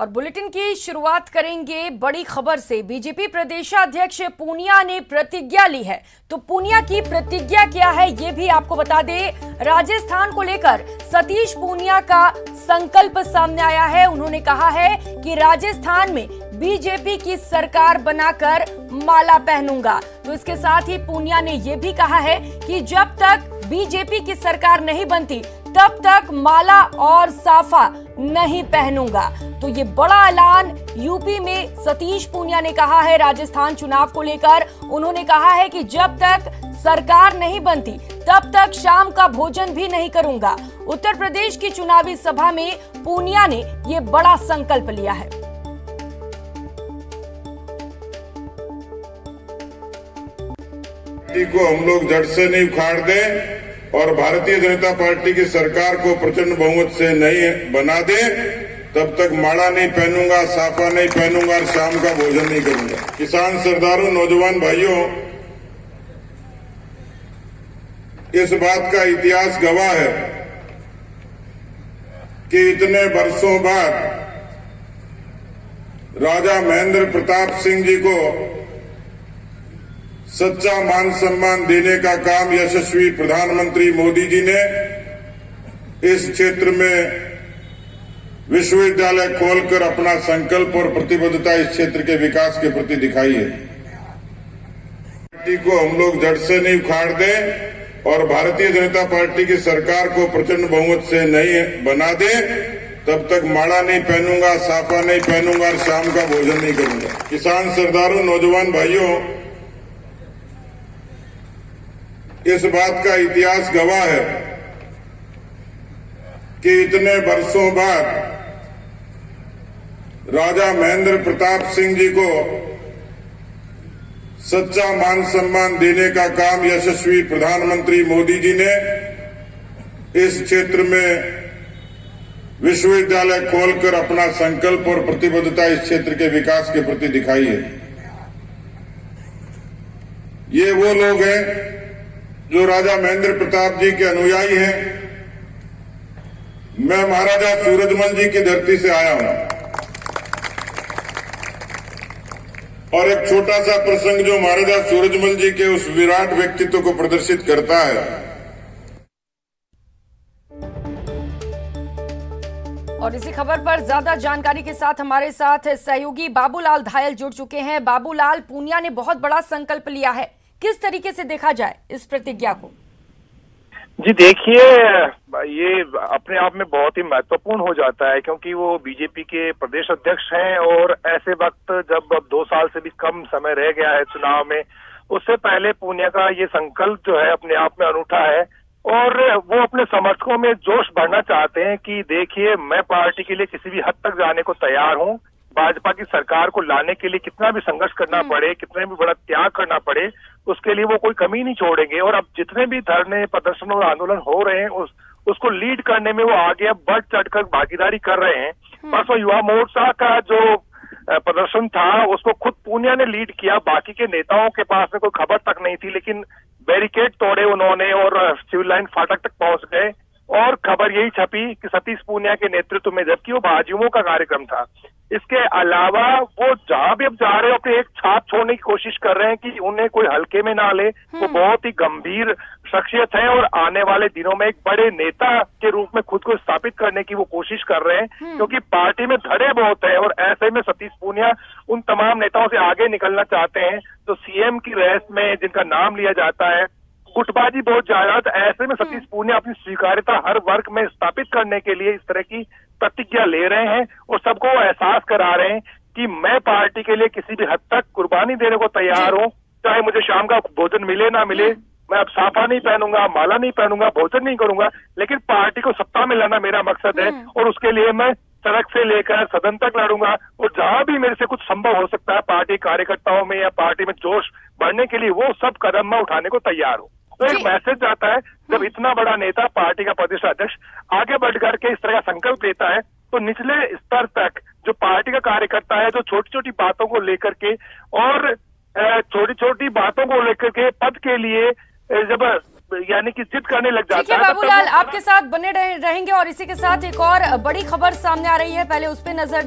और बुलेटिन की शुरुआत करेंगे बड़ी खबर से। बीजेपी प्रदेशाध्यक्ष पूनिया ने प्रतिज्ञा ली है, तो पूनिया की प्रतिज्ञा क्या है ये भी आपको बता दें। राजस्थान को लेकर सतीश पूनिया का संकल्प सामने आया है। उन्होंने कहा है कि राजस्थान में बीजेपी की सरकार बनाकर माला पहनूंगा। तो इसके साथ ही पूनिया ने यह भी कहा है कि जब तक बीजेपी की सरकार नहीं बनती तब तक माला और साफा नहीं पहनूंगा। तो ये बड़ा ऐलान यूपी में सतीश पूनिया ने कहा है राजस्थान चुनाव को लेकर। उन्होंने कहा है कि जब तक सरकार नहीं बनती तब तक शाम का भोजन भी नहीं करूंगा। उत्तर प्रदेश की चुनावी सभा में पूनिया ने ये बड़ा संकल्प लिया है। को हम लोग जड़ से नहीं उखाड़ दें और भारतीय जनता पार्टी की सरकार को प्रचंड बहुमत से नहीं बना दे, तब तक माला नहीं पहनूंगा, साफा नहीं पहनूंगा और शाम का भोजन नहीं करूंगा। किसान सरदारों, नौजवान भाइयों, इस बात का इतिहास गवाह है कि इतने वर्षों बाद राजा महेंद्र प्रताप सिंह जी को सच्चा मान सम्मान देने का काम यशस्वी प्रधानमंत्री मोदी जी ने इस क्षेत्र में विश्वविद्यालय खोलकर अपना संकल्प और प्रतिबद्धता इस क्षेत्र के विकास के प्रति दिखाई है। पार्टी को हम लोग जड़ से नहीं उखाड़ दें और भारतीय जनता पार्टी की सरकार को प्रचंड बहुमत से नहीं बना दे, तब तक माला नहीं पहनूंगा, साफा नहीं पहनूंगा और शाम का भोजन नहीं करूंगा। किसान सरदारों, नौजवान भाइयों, इस बात का इतिहास गवाह है कि इतने वर्षों बाद राजा महेंद्र प्रताप सिंह जी को सच्चा मान सम्मान देने का काम यशस्वी प्रधानमंत्री मोदी जी ने इस क्षेत्र में विश्वविद्यालय खोलकर अपना संकल्प और प्रतिबद्धता इस क्षेत्र के विकास के प्रति दिखाई है। ये वो लोग हैं जो राजा महेंद्र प्रताप जी के अनुयायी हैं। मैं महाराजा सूरजमल जी की धरती से आया हूं और एक छोटा सा प्रसंग जो महाराजा सूरजमल जी के उस विराट व्यक्तित्व को प्रदर्शित करता है। और इसी खबर पर ज्यादा जानकारी के साथ हमारे साथ सहयोगी बाबूलाल धायल जुड़ चुके हैं। बाबूलाल, पूनिया ने बहुत बड़ा संकल्प लिया है, किस तरीके से देखा जाए इस प्रतिज्ञा को? जी देखिए, ये अपने आप में बहुत ही महत्वपूर्ण हो जाता है क्योंकि वो बीजेपी के प्रदेश अध्यक्ष हैं और ऐसे वक्त जब अब 2 साल से भी कम समय रह गया है चुनाव में, उससे पहले पूनिया का ये संकल्प जो है अपने आप में अनूठा है और वो अपने समर्थकों में जोश भरना चाहते हैं कि देखिए, मैं पार्टी के लिए किसी भी हद तक जाने को तैयार हूं। भाजपा की सरकार को लाने के लिए कितना भी संघर्ष करना पड़े, कितना भी बड़ा त्याग करना पड़े, उसके लिए वो कोई कमी नहीं छोड़ेंगे। और अब जितने भी धरने, प्रदर्शन और आंदोलन हो रहे हैं उसको लीड करने में वो आगे अब बढ़ चढ़कर भागीदारी कर रहे हैं। परसों युवा मोर्चा का जो प्रदर्शन था उसको खुद पूनिया ने लीड किया। बाकी के नेताओं के पास में कोई खबर तक नहीं थी, लेकिन बैरिकेड तोड़े उन्होंने और सिविल लाइन फाटक तक पहुंच गए और खबर यही छपी कि सतीश पूनिया के नेतृत्व में, जबकि वो भाजयुमो का कार्यक्रम था। इसके अलावा वो जहां भी अब जा रहे हो अपने एक छाप छोड़ने की कोशिश कर रहे हैं कि उन्हें कोई हल्के में ना ले। वो बहुत ही गंभीर शख्सियत है और आने वाले दिनों में एक बड़े नेता के रूप में खुद को स्थापित करने की वो कोशिश कर रहे हैं क्योंकि पार्टी में धड़े बहुत है और ऐसे में सतीश पूनिया उन तमाम नेताओं से आगे निकलना चाहते हैं जो सीएम की रेस में जिनका नाम लिया जाता है। गुटबाजी बहुत ज्यादा, तो ऐसे में सतीश पूनिया अपनी स्वीकार्यता हर वर्ग में स्थापित करने के लिए इस तरह की प्रतिज्ञा ले रहे हैं और सबको एहसास करा रहे हैं कि मैं पार्टी के लिए किसी भी हद तक कुर्बानी देने को तैयार हूं, चाहे मुझे शाम का भोजन मिले ना मिले। मैं अब साफा नहीं पहनूंगा, माला नहीं पहनूंगा, भोजन नहीं करूंगा, लेकिन पार्टी को सत्ता में लाना मेरा मकसद है और उसके लिए मैं सड़क से लेकर सदन तक लड़ूंगा और जहां भी मेरे से कुछ संभव हो सकता है पार्टी कार्यकर्ताओं में या पार्टी में जोश बढ़ने के लिए, वो सब कदम मैं उठाने को तैयार हूं। तो एक मैसेज आता है जब इतना बड़ा नेता, पार्टी का प्रदेश अध्यक्ष आगे बढ़ करके इस तरह का संकल्प लेता है, तो निचले स्तर तक जो पार्टी का कार्यकर्ता है, जो छोटी छोटी बातों को लेकर के और छोटी छोटी बातों को लेकर के पद के लिए जब यानी कि जिद करने लग जाता है। बाबूलाल, आपके साथ बने रहेंगे और इसी के साथ एक और बड़ी खबर सामने आ रही है, पहले उस पर नजर